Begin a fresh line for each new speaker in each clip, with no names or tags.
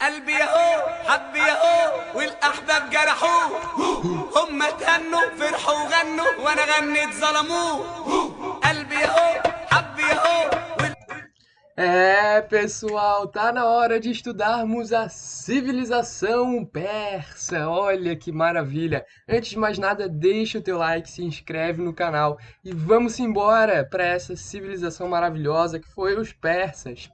قلبي يهو حبي يهو والاحباب جرحوه هم تهنوا فرحوا وغنوا وانا غنيت ظلموه قلبي يهو حبي يهو
Pessoal, tá na hora de estudarmos a civilização persa. Olha que maravilha! Antes de mais nada, deixa o teu like, se inscreve no canal e vamos embora para essa civilização maravilhosa que foi os persas.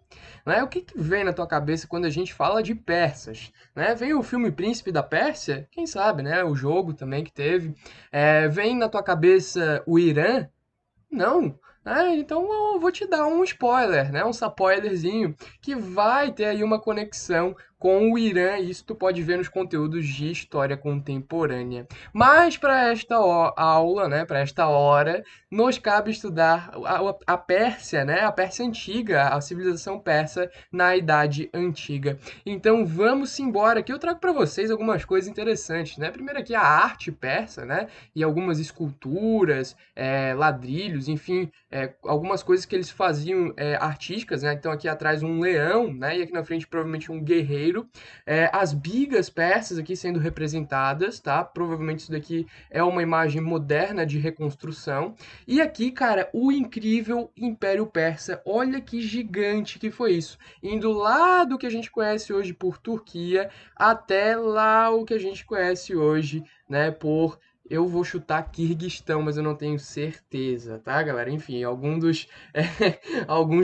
Né? O que vem na tua cabeça quando a gente fala de persas? Né? Vem o filme Príncipe da Pérsia? Quem sabe, né? O jogo também que teve. Vem na tua cabeça o Irã? Não. Então eu vou te dar um spoiler, né? Um spoilerzinho que vai ter aí uma conexão com o Irã, e isso tu pode ver nos conteúdos de história contemporânea. Mas para esta aula, né, para esta hora, nos cabe estudar a Pérsia, né? A Pérsia antiga, a civilização persa na Idade Antiga. Então vamos embora, que eu trago para vocês algumas coisas interessantes, né? Primeiro aqui a arte persa, né? E algumas esculturas, ladrilhos, enfim, algumas coisas que eles faziam artísticas, né? Então aqui atrás um leão, né? E aqui na frente provavelmente um guerreiro. As bigas persas aqui sendo representadas, tá? Provavelmente isso daqui é uma imagem moderna de reconstrução. E aqui, cara, o incrível Império Persa. Olha que gigante que foi isso. Indo lá do que a gente conhece hoje por Turquia até lá o que a gente conhece hoje, né, por eu vou chutar Quirguistão, mas eu não tenho certeza, tá, galera? Enfim, alguns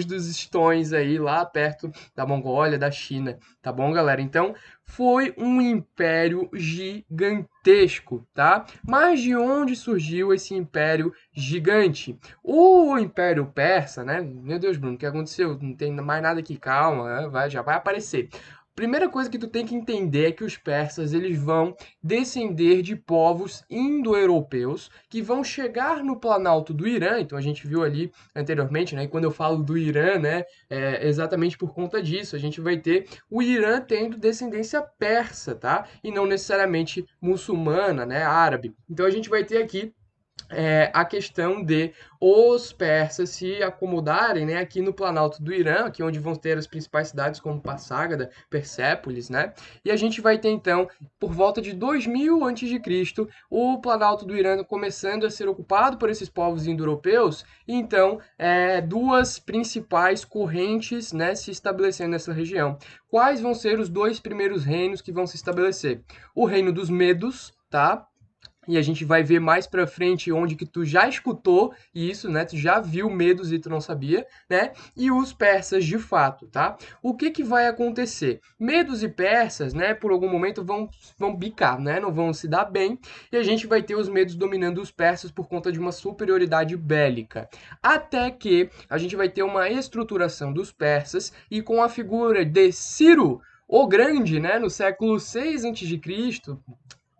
dos estões aí lá perto da Mongólia, da China, tá bom, galera? Então, foi um império gigantesco, tá? Mas de onde surgiu esse império gigante? O Império Persa, né? Meu Deus, Bruno, o que aconteceu? Não tem mais nada aqui, calma, né? Já vai aparecer. Primeira coisa que tu tem que entender é que os persas eles vão descender de povos indo-europeus que vão chegar no Planalto do Irã. Então a gente viu ali anteriormente, né? E quando eu falo do Irã, né, é exatamente por conta disso. A gente vai ter o Irã tendo descendência persa, tá? E não necessariamente muçulmana, né, árabe. Então a gente vai ter aqui a questão de os persas se acomodarem, né, aqui no Planalto do Irã, aqui onde vão ter as principais cidades como Passágada, Persépolis, né? E a gente vai ter então, por volta de 2000 a.C., o Planalto do Irã começando a ser ocupado por esses povos indo-europeus, e então duas principais correntes, né, se estabelecendo nessa região. Quais vão ser os dois primeiros reinos que vão se estabelecer? O reino dos Medos, tá? E a gente vai ver mais pra frente onde que tu já escutou isso, né? Tu já viu Medos e tu não sabia, né? E os persas de fato, tá? O que que vai acontecer? Medos e persas, né, por algum momento vão bicar, né? Não vão se dar bem, e a gente vai ter os medos dominando os persas por conta de uma superioridade bélica. Até que a gente vai ter uma estruturação dos persas e com a figura de Ciro o Grande, né, no século 6 a.C.,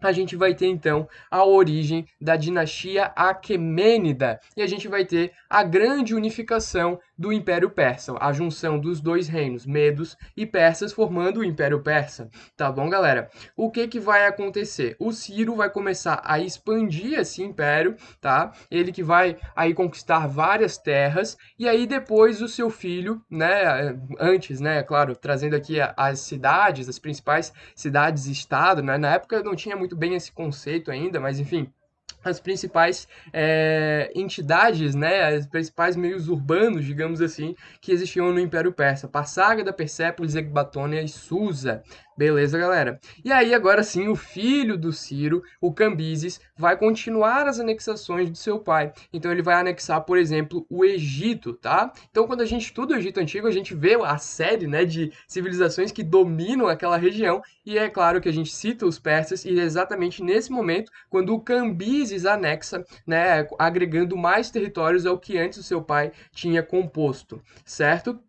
a gente vai ter então a origem da dinastia Aquemênida e a gente vai ter a grande unificação do Império Persa, a junção dos dois reinos, Medos e Persas, formando o Império Persa. Tá bom, galera? O que que vai acontecer? O Ciro vai começar a expandir esse império, tá? Ele que vai aí conquistar várias terras e aí depois o seu filho, né, antes, né, claro, trazendo aqui as cidades, as principais cidades-estado, né? Na época não tinha muito bem esse conceito ainda, mas enfim, as principais entidades, né, os principais meios urbanos, digamos assim, que existiam no Império Persa. Passágada, Persépolis, Ecbatônia e Susa. Beleza, galera? E aí, agora sim, o filho do Ciro, o Cambises, vai continuar as anexações do seu pai. Então, ele vai anexar, por exemplo, o Egito, tá? Então, quando a gente estuda o Egito Antigo, a gente vê a série, né, de civilizações que dominam aquela região. E é claro que a gente cita os persas, e é exatamente nesse momento, quando o Cambises anexa, né, agregando mais territórios ao que antes o seu pai tinha composto, certo?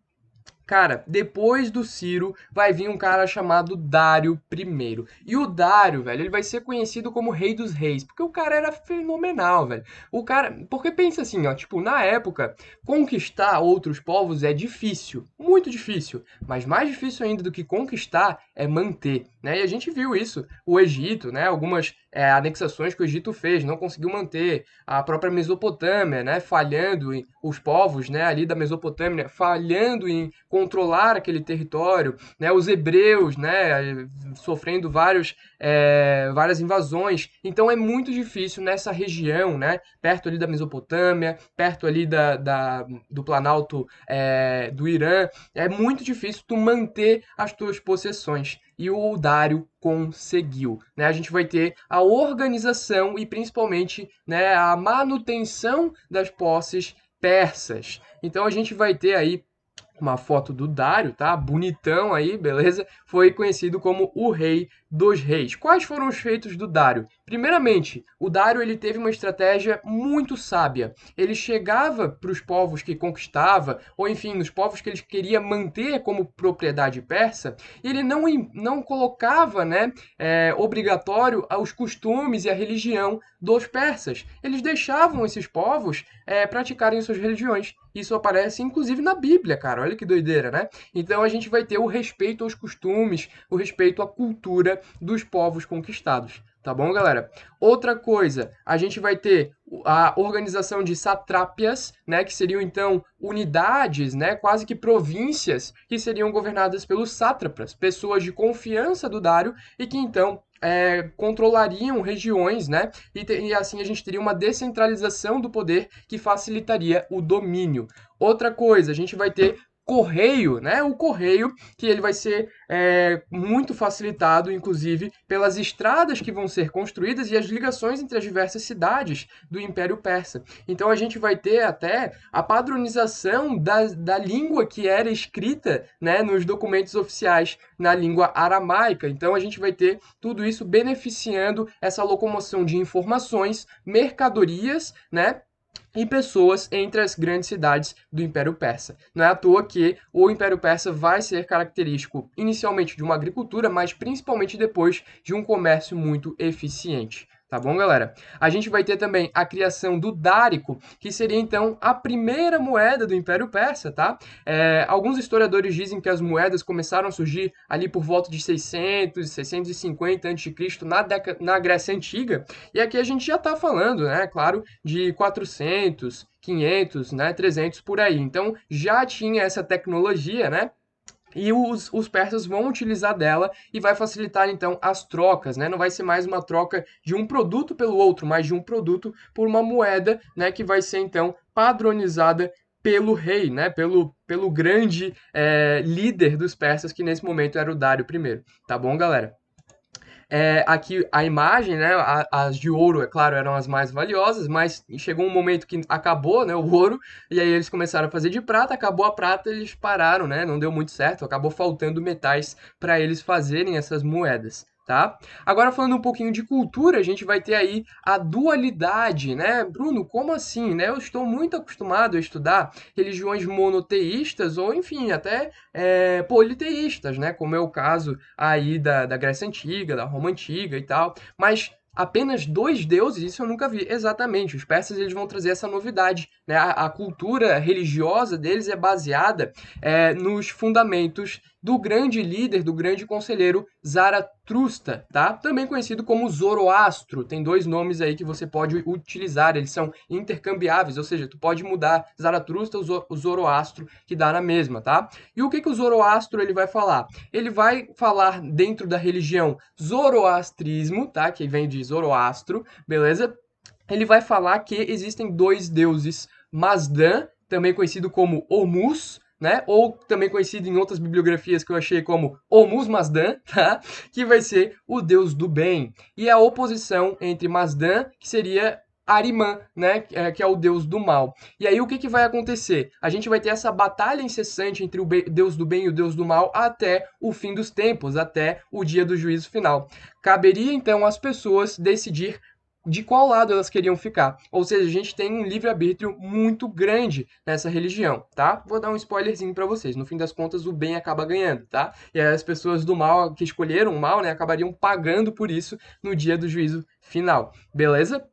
Cara, depois do Ciro vai vir um cara chamado Dário I. E o Dário, velho, ele vai ser conhecido como Rei dos Reis, porque o cara era fenomenal, velho. O cara, porque pensa assim, ó, tipo, na época, conquistar outros povos é difícil, muito difícil, mas mais difícil ainda do que conquistar é manter, né? E a gente viu isso, o Egito, né, algumas anexações que o Egito fez, não conseguiu manter a própria Mesopotâmia, né, falhando em os povos, né, ali da Mesopotâmia, falhando em controlar aquele território, né, os hebreus, né, sofrendo várias invasões. Então é muito difícil nessa região, né, perto ali da Mesopotâmia, perto ali do Planalto do Irã, é muito difícil tu manter as tuas possessões. E o Dário conseguiu, né? A gente vai ter a organização e principalmente, né, a manutenção das posses persas. Então a gente vai ter aí uma foto do Dário, tá? Bonitão aí, beleza? Foi conhecido como o Rei dos Reis. Quais foram os feitos do Dário? Primeiramente, o Dário ele teve uma estratégia muito sábia. Ele chegava para os povos que conquistava, ou enfim, nos povos que ele queria manter como propriedade persa, e ele não colocava, né, obrigatório os costumes e a religião dos persas. Eles deixavam esses povos praticarem suas religiões. Isso aparece inclusive na Bíblia, cara. Olha que doideira, né? Então a gente vai ter o respeito aos costumes, o respeito à cultura dos povos conquistados. Tá bom, galera? Outra coisa, a gente vai ter a organização de satrápias, né, que seriam então unidades, né, quase que províncias, que seriam governadas pelos sátrapas, pessoas de confiança do Dário e que então controlariam regiões, né? E assim a gente teria uma descentralização do poder que facilitaria o domínio. Outra coisa, a gente vai ter correio, né? O correio que ele vai ser muito facilitado, inclusive, pelas estradas que vão ser construídas e as ligações entre as diversas cidades do Império Persa. Então a gente vai ter até a padronização da língua que era escrita, né, nos documentos oficiais na língua aramaica. Então a gente vai ter tudo isso beneficiando essa locomoção de informações, mercadorias, né? E pessoas entre as grandes cidades do Império Persa. Não é à toa que o Império Persa vai ser característico inicialmente de uma agricultura, mas principalmente depois de um comércio muito eficiente. Tá bom, galera? A gente vai ter também a criação do dárico, que seria então a primeira moeda do Império Persa, tá? Alguns historiadores dizem que as moedas começaram a surgir ali por volta de 600, 650 a.C. na Grécia Antiga, e aqui a gente já está falando, né, claro, de 400, 500, né, 300 por aí. Então já tinha essa tecnologia, né? E os persas vão utilizar dela e vai facilitar, então, as trocas, né? Não vai ser mais uma troca de um produto pelo outro, mas de um produto por uma moeda, né? Que vai ser, então, padronizada pelo rei, né? Pelo grande líder dos persas, que nesse momento era o Dário I. Tá bom, galera? Aqui a imagem, né, as de ouro, é claro, eram as mais valiosas, mas chegou um momento que acabou, né, o ouro, e aí eles começaram a fazer de prata, acabou a prata, eles pararam, né, não deu muito certo, acabou faltando metais para eles fazerem essas moedas. Tá? Agora falando um pouquinho de cultura, a gente vai ter aí a dualidade, né? Bruno, como assim, né? Eu estou muito acostumado a estudar religiões monoteístas ou, enfim, até politeístas, né? Como é o caso aí da Grécia Antiga, da Roma Antiga e tal, mas apenas dois deuses, isso eu nunca vi. Exatamente, os persas eles vão trazer essa novidade, né? A cultura religiosa deles é baseada nos fundamentos do grande líder, do grande conselheiro Zaratrusta, tá? Também conhecido como Zoroastro. Tem dois nomes aí que você pode utilizar, eles são intercambiáveis, ou seja, tu pode mudar Zaratrusta ou o Zoroastro, que dá na mesma, tá? E o que o Zoroastro ele vai falar? Ele vai falar dentro da religião zoroastrismo, tá? Que vem de Zoroastro, beleza? Ele vai falar que existem dois deuses, Mazdan, também conhecido como Ormuz, né? Ou também conhecido em outras bibliografias que eu achei como Ormuz Mazdan, tá? Que vai ser o deus do bem. E a oposição entre Mazdan, que seria Ahriman, né, que é o deus do mal. E aí o que vai acontecer? A gente vai ter essa batalha incessante entre o deus do bem e o deus do mal até o fim dos tempos, até o dia do juízo final. Caberia então às pessoas decidir de qual lado elas queriam ficar. Ou seja, a gente tem um livre-arbítrio muito grande nessa religião, tá? Vou dar um spoilerzinho para vocês. No fim das contas, o bem acaba ganhando, tá? E as pessoas do mal, que escolheram o mal, né, acabariam pagando por isso no dia do juízo final. Beleza?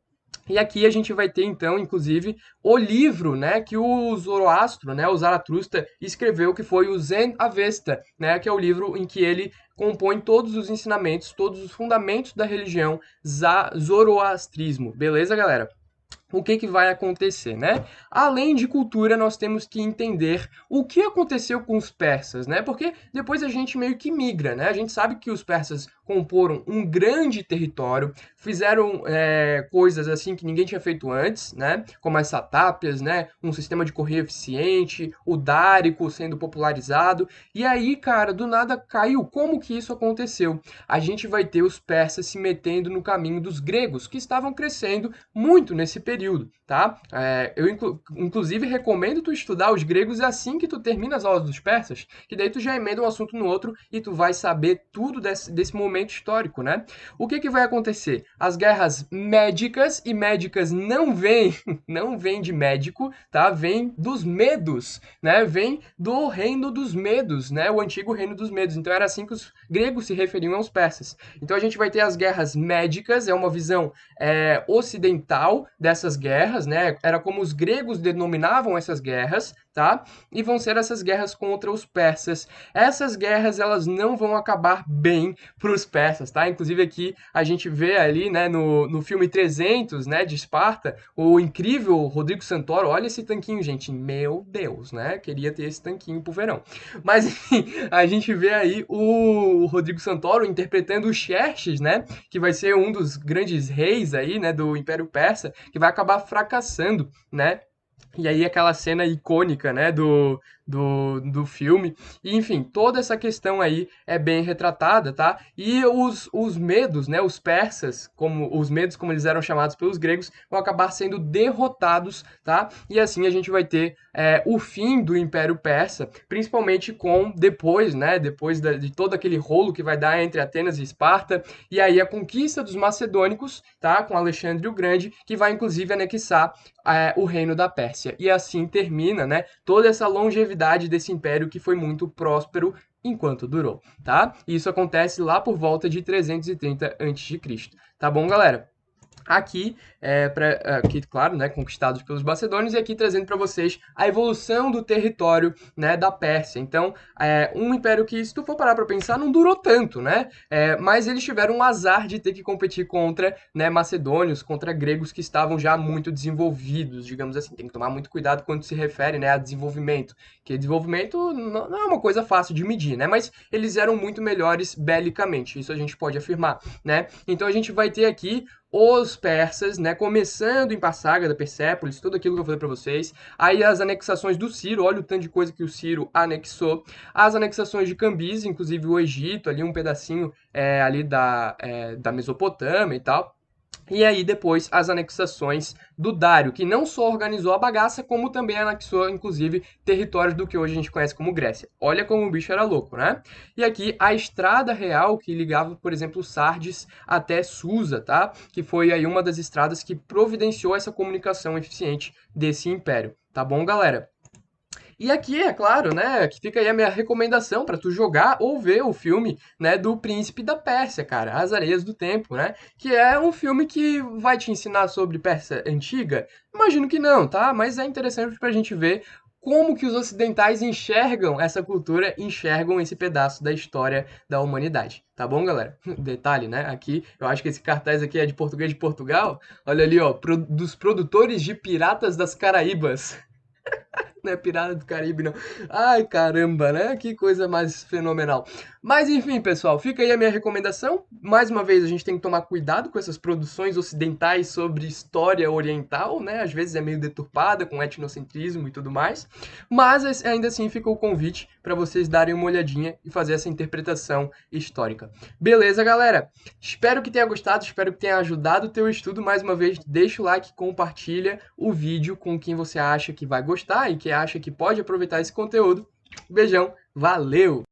E aqui a gente vai ter, então, inclusive, o livro, né, que o Zoroastro, né, o Zaratustra, escreveu, que foi o Zen Avesta, né, que é o livro em que ele compõe todos os ensinamentos, todos os fundamentos da religião zoroastrismo. Beleza, galera? O que, que vai acontecer, né? Além de cultura, nós temos que entender o que aconteceu com os persas, né? Porque depois a gente meio que migra, né? A gente sabe que os persas comporam um grande território, fizeram coisas assim que ninguém tinha feito antes, né? Como as satápias, né? Um sistema de correio eficiente, o dárico sendo popularizado. E aí, cara, do nada caiu. Como que isso aconteceu? A gente vai ter os persas se metendo no caminho dos gregos, que estavam crescendo muito nesse período, tá? Eu, inclusive, recomendo tu estudar os gregos assim que tu termina as aulas dos persas, que daí tu já emenda um assunto no outro e tu vai saber tudo desse momento histórico, né? O que que vai acontecer? As guerras médicas, e médicas não vem, não vem de médico, tá? Vem dos medos, né? Vem do reino dos medos, né? O antigo reino dos medos. Então era assim que os gregos se referiam aos persas. Então a gente vai ter as guerras médicas, é uma visão ocidental dessas guerras, né? Era como os gregos denominavam essas guerras, tá? E vão ser essas guerras contra os persas. Essas guerras, elas não vão acabar bem para os persas, tá? Inclusive aqui a gente vê ali, né, no filme 300, né, de Esparta, o incrível Rodrigo Santoro. Olha esse tanquinho, gente. Meu Deus, né? Queria ter esse tanquinho pro verão. Mas, enfim, a gente vê aí o Rodrigo Santoro interpretando o Xerxes, né? Que vai ser um dos grandes reis aí, né, do Império Persa, que vai acabar fracassando, né? E aí aquela cena icônica, né, do filme. E, enfim, toda essa questão aí é bem retratada, tá? E os medos, né, os persas, como os medos como eles eram chamados pelos gregos, vão acabar sendo derrotados, tá? E assim a gente vai ter o fim do Império Persa, principalmente depois, né, depois de todo aquele rolo que vai dar entre Atenas e Esparta, e aí a conquista dos macedônicos, tá? Com Alexandre o Grande, que vai inclusive anexar o reino da Pérsia. E assim termina, né, toda essa longevidade desse império que foi muito próspero enquanto durou, tá? E isso acontece lá por volta de 330 a.C. Tá bom, galera? Aqui, aqui, claro, né, conquistados pelos macedônios, e aqui trazendo para vocês a evolução do território, né, da Pérsia. Então, um império que, se tu for parar para pensar, não durou tanto, né? Mas eles tiveram um azar de ter que competir contra, né, macedônios, contra gregos que estavam já muito desenvolvidos, digamos assim. Tem que tomar muito cuidado quando se refere, né, a desenvolvimento, porque desenvolvimento não é uma coisa fácil de medir, né? Mas eles eram muito melhores belicamente, isso a gente pode afirmar, né? Então a gente vai ter aqui os persas, né, começando em Passárgada, Persépolis, tudo aquilo que eu falei para vocês. Aí as anexações do Ciro, olha o tanto de coisa que o Ciro anexou. As anexações de Cambises, inclusive o Egito, ali um pedacinho ali da Mesopotâmia e tal. E aí depois as anexações do Dário, que não só organizou a bagaça, como também anexou, inclusive, territórios do que hoje a gente conhece como Grécia. Olha como o bicho era louco, né? E aqui a estrada real que ligava, por exemplo, Sardes até Susa, tá? Que foi aí uma das estradas que providenciou essa comunicação eficiente desse império. Tá bom, galera? E aqui, é claro, né, que fica aí a minha recomendação para tu jogar ou ver o filme, né, do Príncipe da Pérsia, cara, As Areias do Tempo, né, que é um filme que vai te ensinar sobre Pérsia antiga? Imagino que não, tá? Mas é interessante pra gente ver como que os ocidentais enxergam essa cultura, enxergam esse pedaço da história da humanidade. Tá bom, galera? Detalhe, né? Aqui, eu acho que esse cartaz aqui é de português de Portugal. Olha ali, ó, dos produtores de Piratas das Caraíbas. Não é Pirata do Caribe, não. Ai, caramba, né? Que coisa mais fenomenal. Mas enfim, pessoal, fica aí a minha recomendação. Mais uma vez, a gente tem que tomar cuidado com essas produções ocidentais sobre história oriental, né? Às vezes é meio deturpada, com etnocentrismo e tudo mais. Mas ainda assim fica o convite para vocês darem uma olhadinha e fazer essa interpretação histórica. Beleza, galera? Espero que tenha gostado, espero que tenha ajudado o teu estudo. Mais uma vez, deixa o like, compartilha o vídeo com quem você acha que vai gostar e que acha que pode aproveitar esse conteúdo. Beijão, valeu!